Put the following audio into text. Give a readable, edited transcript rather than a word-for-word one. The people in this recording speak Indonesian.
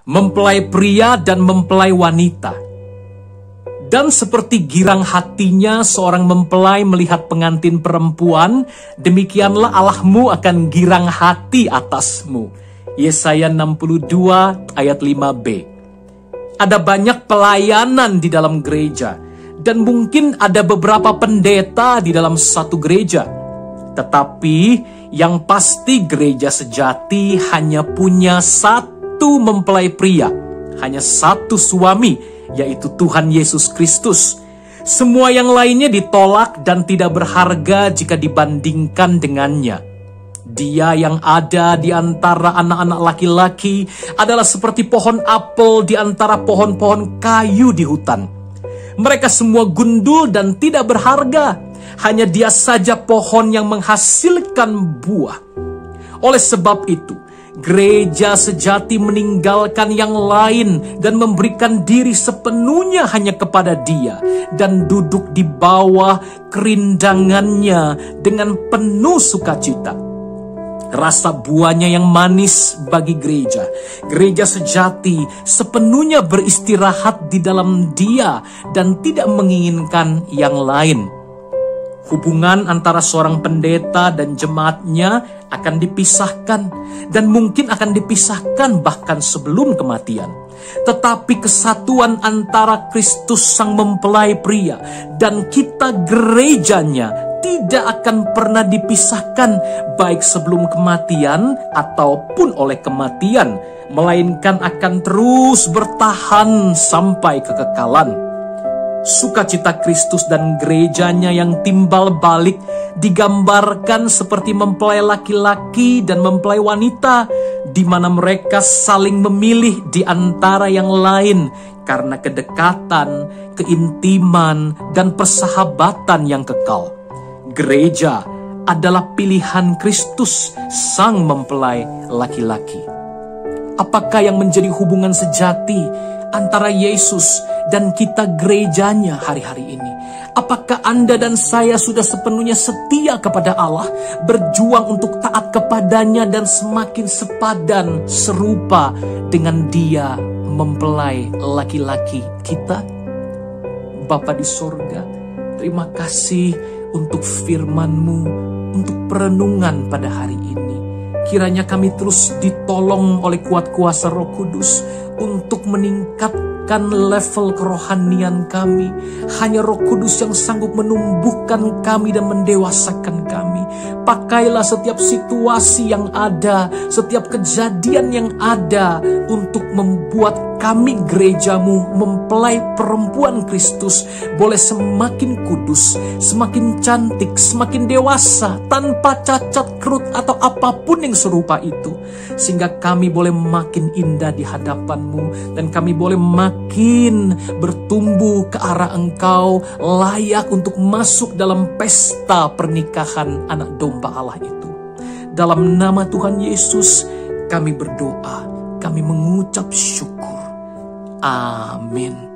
mempelai pria dan mempelai wanita. Dan seperti girang hatinya seorang mempelai melihat pengantin perempuan, demikianlah Allahmu akan girang hati atasmu. Yesaya 62 ayat 5b. Ada banyak pelayanan di dalam gereja, dan mungkin ada beberapa pendeta di dalam satu gereja. Tetapi yang pasti gereja sejati hanya punya satu mempelai pria, hanya satu suami, yaitu Tuhan Yesus Kristus. Semua yang lainnya ditolak dan tidak berharga jika dibandingkan dengannya. Dia yang ada di antara anak-anak laki-laki adalah seperti pohon apel di antara pohon-pohon kayu di hutan. Mereka semua gundul dan tidak berharga. Hanya dia saja pohon yang menghasilkan buah. Oleh sebab itu, gereja sejati meninggalkan yang lain dan memberikan diri sepenuhnya hanya kepada Dia, dan duduk di bawah kerindangannya dengan penuh sukacita. Rasa buahnya yang manis bagi gereja. Gereja sejati sepenuhnya beristirahat di dalam Dia dan tidak menginginkan yang lain. Hubungan antara seorang pendeta dan jemaatnya akan dipisahkan, dan mungkin akan dipisahkan bahkan sebelum kematian. Tetapi kesatuan antara Kristus sang mempelai pria dan kita gerejanya tidak akan pernah dipisahkan, baik sebelum kematian ataupun oleh kematian, melainkan akan terus bertahan sampai kekekalan. Sukacita Kristus dan gerejanya yang timbal balik digambarkan seperti mempelai laki-laki dan mempelai wanita, di mana mereka saling memilih di antara yang lain karena kedekatan, keintiman, dan persahabatan yang kekal. Gereja adalah pilihan Kristus, sang mempelai laki-laki. Apakah yang menjadi hubungan sejati antara Yesus dan kita gerejanya hari-hari ini? Apakah Anda dan saya sudah sepenuhnya setia kepada Allah, berjuang untuk taat kepadanya dan semakin sepadan serupa dengan Dia, mempelai laki-laki kita? Bapa di sorga, terima kasih untuk firman-Mu, untuk perenungan pada hari ini. Kiranya kami terus ditolong oleh kuat kuasa Roh Kudus untuk meningkatkan level kerohanian kami. Hanya Roh Kudus yang sanggup menumbuhkan kami dan mendewasakan kami. Pakailah setiap situasi yang ada, setiap kejadian yang ada untuk membuat kami gerejamu, mempelai perempuan Kristus, boleh semakin kudus, semakin cantik, semakin dewasa, tanpa cacat, kerut, atau apapun yang serupa itu. Sehingga kami boleh makin indah di hadapan-Mu, dan kami boleh makin bertumbuh ke arah Engkau, layak untuk masuk dalam pesta pernikahan anak domba Allah itu. Dalam nama Tuhan Yesus kami berdoa, kami mengucap syukur. Amin.